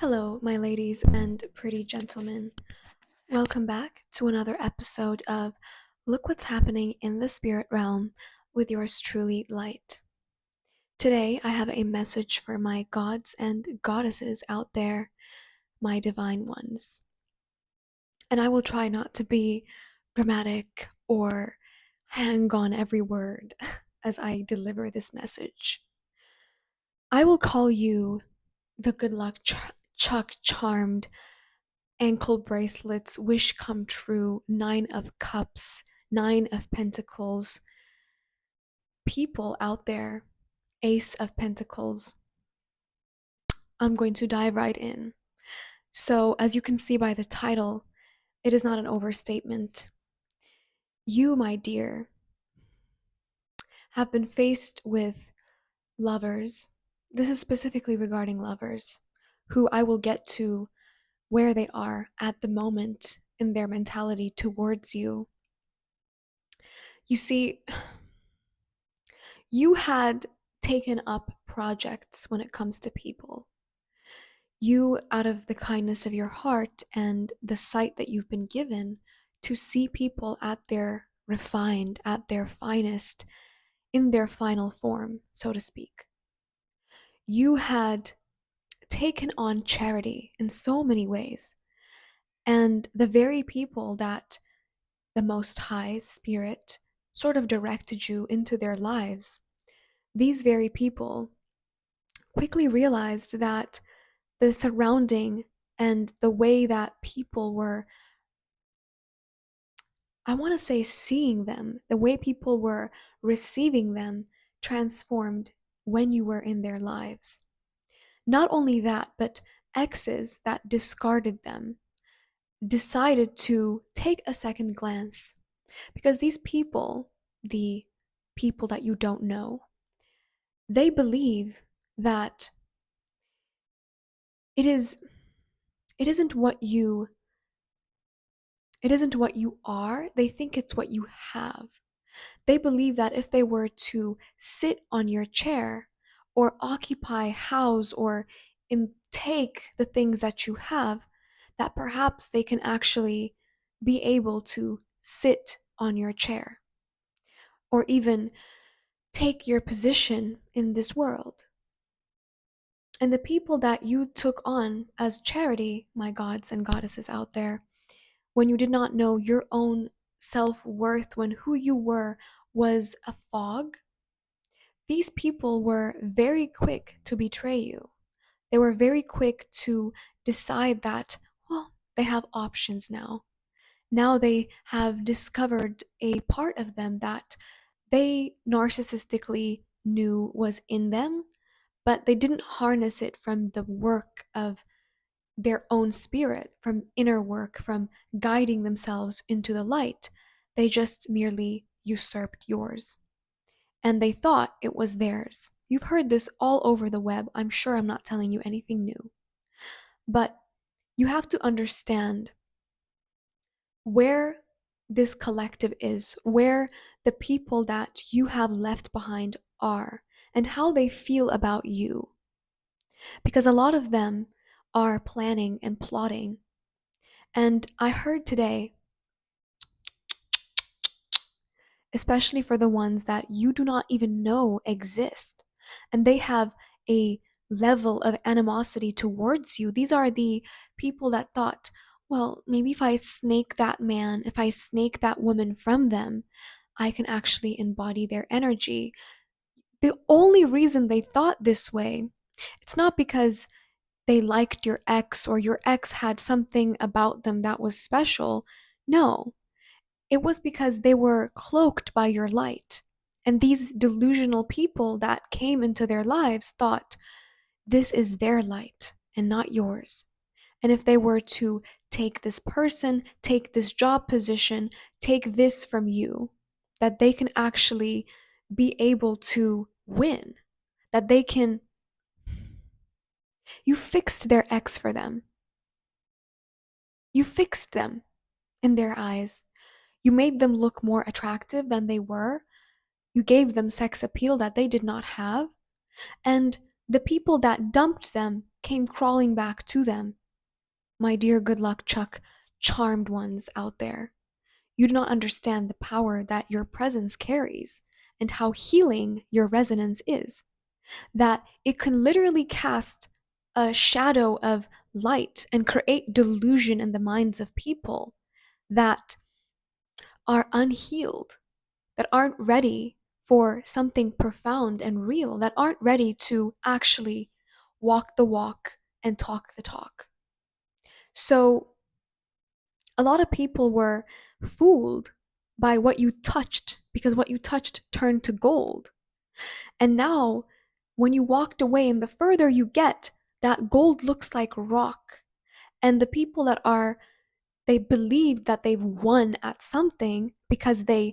Hello, my ladies and pretty gentlemen. Welcome back to another episode of Look What's Happening in the Spirit Realm with yours truly, Light. Today, I have a message for my gods and goddesses out there, my divine ones. And I will try not to be dramatic or hang on every word as I deliver this message. I will call you the good luck Chuck Charmed ankle bracelets, wish come true, 9 of cups, 9 of pentacles, people out there, Ace of Pentacles. I'm going to dive right in. So, as you can see by the title, it is not an overstatement. You, my dear, have been faced with lovers. This is specifically regarding lovers, who I will get to where they are at the moment in their mentality towards you. You see, you had taken up projects when it comes to people. You, out of the kindness of your heart and the sight that you've been given to see people at their refined, at their finest, in their final form, so to speak. You had taken on charity in so many ways. And the very people that the Most High Spirit sort of directed you into their lives, these very people quickly realized that the surrounding and the way that people were, I want to say, seeing them, the way people were receiving them, transformed when you were in their lives. Not only that, but exes that discarded them decided to take a second glance because these people, the people that you don't know, they believe that it is it isn't what you it isn't what you are, they think it's what you have. They believe that if they were to sit on your chair or occupy, house, or take the things that you have, that perhaps they can actually be able to sit on your chair or even take your position in this world. And the people that you took on as charity, my gods and goddesses out there, when you did not know your own self-worth, when who you were was a fog, these people were very quick to betray you. They were very quick to decide that, well, they have options now. Now they have discovered a part of them that they narcissistically knew was in them, but they didn't harness it from the work of their own spirit, from inner work, from guiding themselves into the light. They just merely usurped yours. And they thought it was theirs. You've heard this all over the web. I'm sure I'm not telling you anything new. But you have to understand where this collective is, where the people that you have left behind are, and how they feel about you. Because a lot of them are planning and plotting. And I heard today, especially for the ones that you do not even know exist, and they have a level of animosity towards you. These are the people that thought, well, maybe if I snake that man, if I snake that woman from them, I can actually embody their energy. The only reason they thought this way, it's not because they liked your ex or your ex had something about them that was special. No, it was because they were cloaked by your light. And these delusional people that came into their lives thought this is their light and not yours. And if they were to take this person, take this job position, take this from you, that they can actually be able to win, that they can. You fixed their ex for them. You fixed them in their eyes. You made them look more attractive than they were. You gave them sex appeal that they did not have. And The people that dumped them came crawling back to them. My dear good luck Chuck, charmed ones out there. You do not understand the power that your presence carries and how healing your resonance is. That it can literally cast a shadow of light and create delusion in the minds of people that are unhealed, that aren't ready for something profound and real, that aren't ready to actually walk the walk and talk the talk. So, a lot of people were fooled by what you touched because what you touched turned to gold. And now, when you walked away and the further you get, that gold looks like rock. And the people that are, they believe that they've won at something because they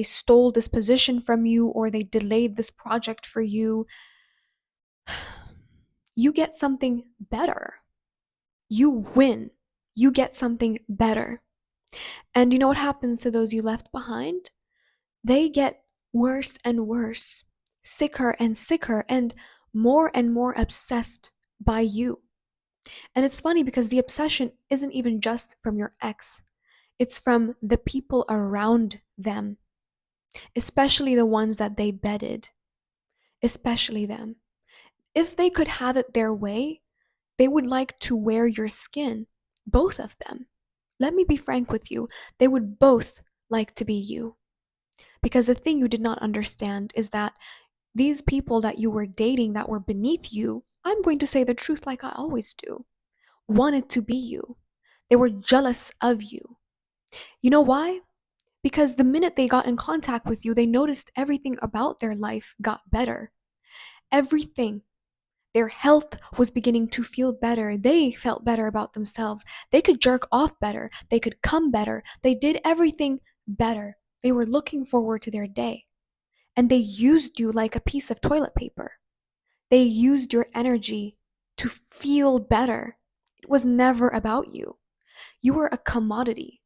stole this position from you or they delayed this project for you. You get something better. You win. You get something better. And you know what happens to those you left behind? They get worse and worse, sicker and sicker, and more obsessed by you. And it's funny because the obsession isn't even just from your ex, it's from the people around them, especially the ones that they bedded, especially them. If they could have it their way, they would like to wear your skin, both of them. Let me be frank with you, they would both like to be you. Because the thing you did not understand is that these people that you were dating that were beneath you, I'm going to say the truth like I always do, wanted to be you. They were jealous of you. You know why? Because the minute they got in contact with you, they noticed everything about their life got better. Everything. Their health was beginning to feel better. They felt better about themselves. They could jerk off better. They could come better. They did everything better. They were looking forward to their day. And they used you like a piece of toilet paper. They used your energy to feel better. It was never about you. You were a commodity.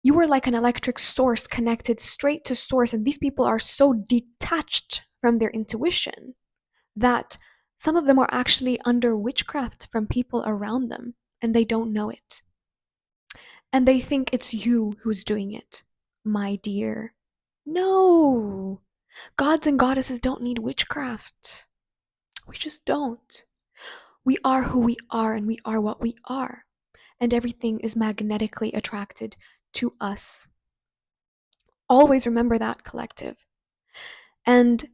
You were like an electric source connected straight to source, and these people are so detached from their intuition that some of them are actually under witchcraft from people around them, and they don't know it. And they think it's you who's doing it, my dear. No, gods and goddesses don't need witchcraft. We just don't. We are who we are, and we are what we are. And everything is magnetically attracted to us. Always remember that, collective. And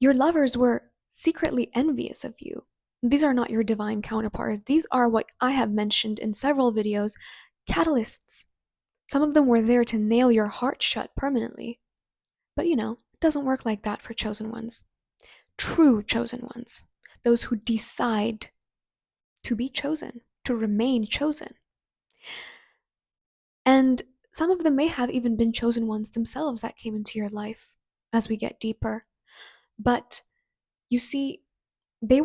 your lovers were secretly envious of you. These are not your divine counterparts. These are what I have mentioned in several videos, catalysts. Some of them were there to nail your heart shut permanently. But it doesn't work like that for chosen ones. True chosen ones. Those who decide to be chosen, to remain chosen. And some of them may have even been chosen ones themselves that came into your life as we get deeper. But you see, they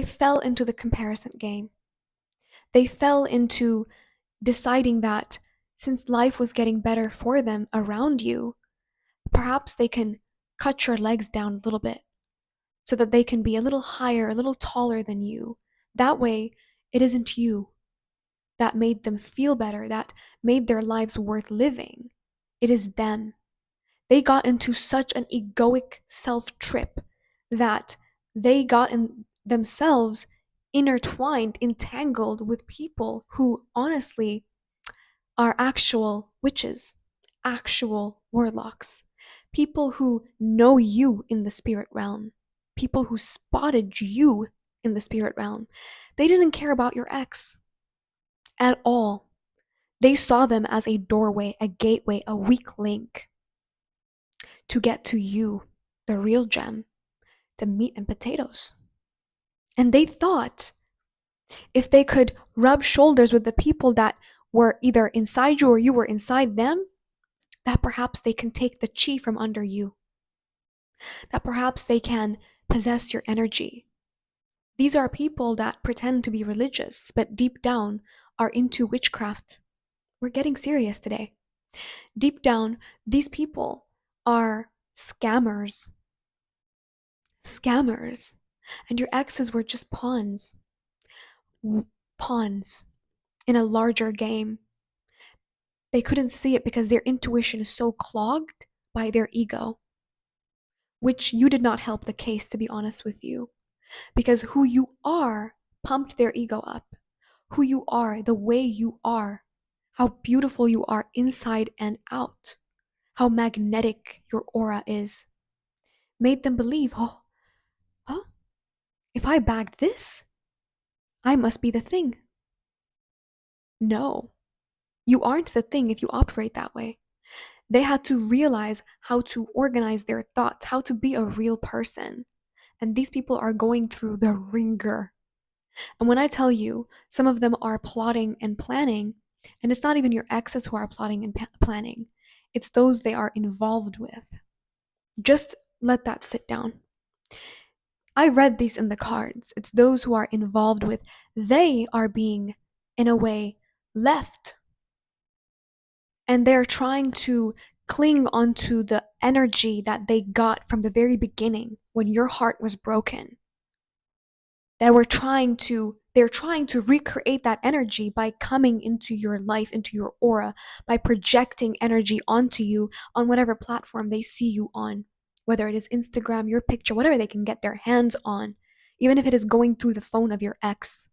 fell into the comparison game. They fell into deciding that since life was getting better for them around you, perhaps they can cut your legs down a little bit so that they can be a little higher, a little taller than you. That way, it isn't you that made them feel better, that made their lives worth living. It is them. They got into such an egoic self trip that they got in themselves intertwined, entangled with people who honestly are actual witches, actual warlocks, people who know you in the spirit realm, people who spotted you in the spirit realm. They didn't care about your ex at all. They saw them as a doorway, a gateway, a weak link to get to you, the real gem, the meat and potatoes. And they thought if they could rub shoulders with the people that were either inside you or you were inside them, that perhaps they can take the chi from under you, that perhaps they can possess your energy. These are people that pretend to be religious, but deep down are into witchcraft. We're getting serious today. Deep down, these people are scammers. scammers, and your exes were just pawns in a larger game. They couldn't see it because their intuition is so clogged by their ego, which you did not help the case, to be honest with you, because who you are pumped their ego up. Who you are, the way you are, how beautiful you are inside and out, how magnetic your aura is, made them believe, oh, huh? If I bagged this, I must be the thing. No, you aren't the thing if you operate that way. They had to realize how to organize their thoughts, how to be a real person. And these people are going through the ringer. And when I tell you, some of them are plotting and planning, and it's not even your exes who are plotting and planning, it's those they are involved with. Just let that sit down. I read these in the cards. It's those who are involved with, they are being, in a way, left. And they're trying to cling onto the energy that they got from the very beginning when your heart was broken. They're trying to recreate that energy by coming into your life, into your aura, by projecting energy onto you on whatever platform they see you on, whether it is Instagram, your picture, whatever they can get their hands on, even if it is going through the phone of your ex.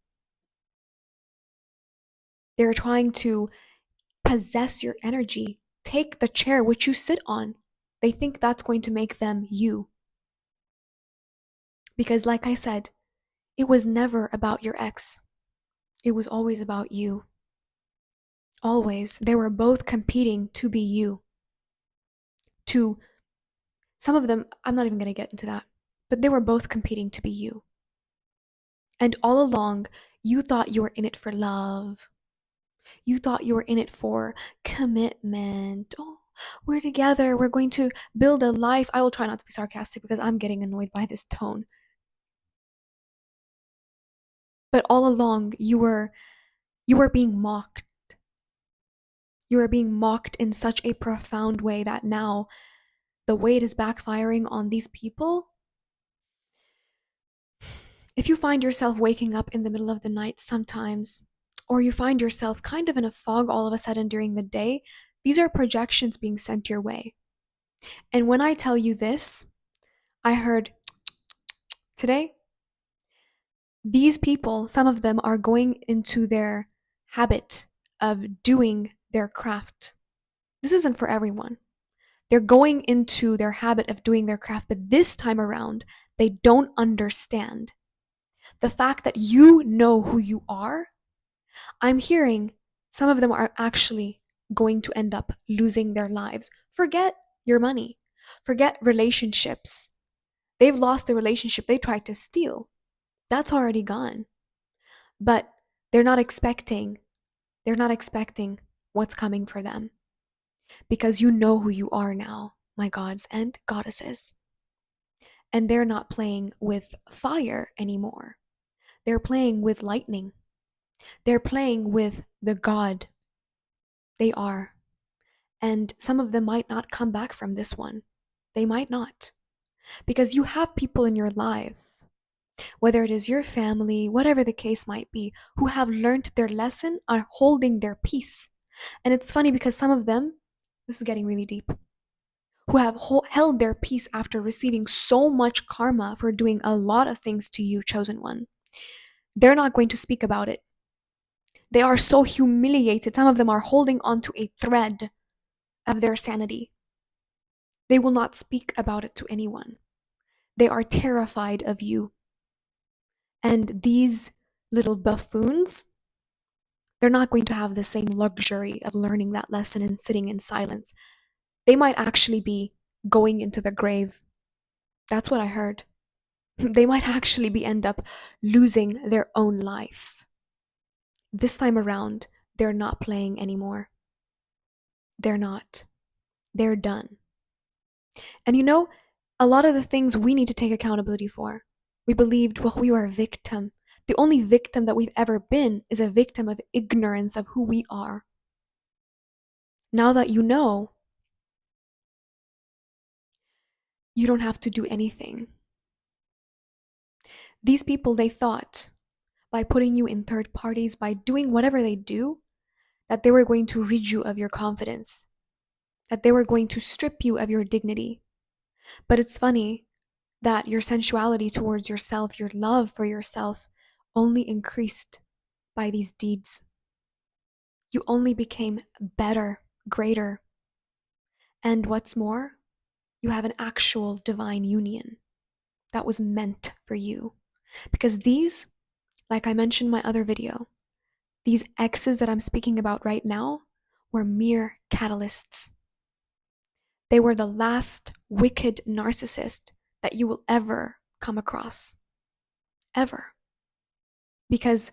They're trying to possess your energy, take the chair which you sit on. They think that's going to make them you. Because, like I said, it was never about your ex. It was always about you. Always. They were both competing to be you. To some of them, I'm not even going to get into that, but they were both competing to be you. And all along, you thought you were in it for love. You thought you were in it for commitment. Oh, we're together. We're going to build a life. I will try not to be sarcastic because I'm getting annoyed by this tone. But all along, you were being mocked. You were being mocked in such a profound way that now the way it is backfiring on these people. If you find yourself waking up in the middle of the night sometimes, or you find yourself kind of in a fog all of a sudden during the day, these are projections being sent your way. And when I tell you this, I heard today, these people, some of them are going into their habit of doing their craft. This isn't for everyone. They're going into their habit of doing their craft, but this time around, they don't understand the fact that you know who you are. I'm hearing some of them are actually going to end up losing their lives. Forget your money. Forget relationships. They've lost the relationship they tried to steal. That's already gone. But they're not expecting what's coming for them. Because you know who you are now, my gods and goddesses. And they're not playing with fire anymore. They're playing with lightning. They're playing with the God. They are. And some of them might not come back from this one. They might not. Because you have people in your life, whether it is your family, whatever the case might be, who have learned their lesson, are holding their peace. And it's funny because some of them, this is getting really deep, who have held their peace after receiving so much karma for doing a lot of things to you, chosen one, they're not going to speak about it. They are so humiliated. Some of them are holding on to a thread of their sanity. They will not speak about it to anyone. They are terrified of you. And these little buffoons, they're not going to have the same luxury of learning that lesson and sitting in silence. They might actually be going into the grave. That's what I heard. They might actually end up losing their own life. This time around, they're not playing anymore. They're not. They're done. And you know, a lot of the things we need to take accountability for. We believed, well, we were a victim. The only victim that we've ever been is a victim of ignorance of who we are. Now that you know, you don't have to do anything. These people, they thought by putting you in third parties, by doing whatever they do, that they were going to rid you of your confidence, that they were going to strip you of your dignity. But it's funny that your sensuality towards yourself, your love for yourself, only increased by these deeds. You only became better, greater. And what's more, you have an actual divine union that was meant for you. Because these, like I mentioned in my other video, these exes that I'm speaking about right now were mere catalysts. They were the last wicked narcissist that you will ever come across. Ever. Because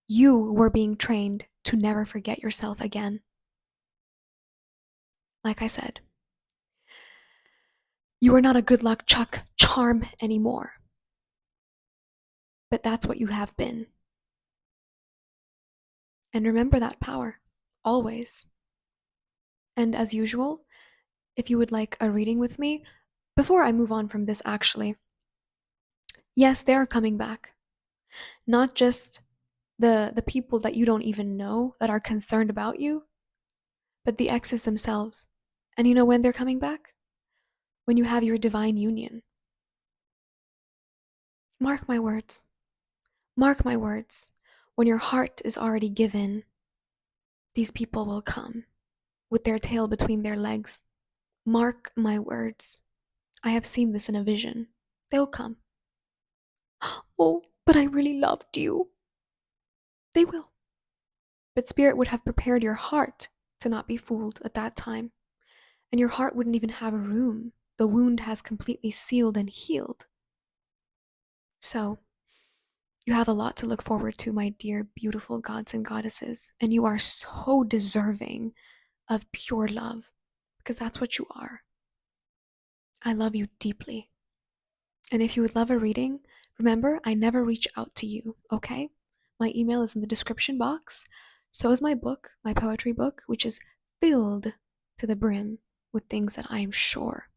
you were being trained to never forget yourself again. Like I said, you are not a good luck charm anymore. But that's what you have been. And remember that power, always. And as usual, if you would like a reading with me, before I move on from this actually, yes, they are coming back. Not just the people that you don't even know that are concerned about you, but the exes themselves. And you know when they're coming back? When you have your divine union. Mark my words. Mark my words. When your heart is already given, these people will come with their tail between their legs. Mark my words. I have seen this in a vision. They'll come. Oh, but I really loved you. They will. But Spirit would have prepared your heart to not be fooled at that time. And your heart wouldn't even have a room. The wound has completely sealed and healed. So, you have a lot to look forward to, my dear, beautiful gods and goddesses. And you are so deserving of pure love, because that's what you are. I love you deeply. And if you would love a reading, remember, I never reach out to you, okay? My email is in the description box. So is my book, my poetry book, which is filled to the brim with things that I am sure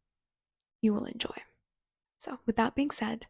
you will enjoy. So, with that being said,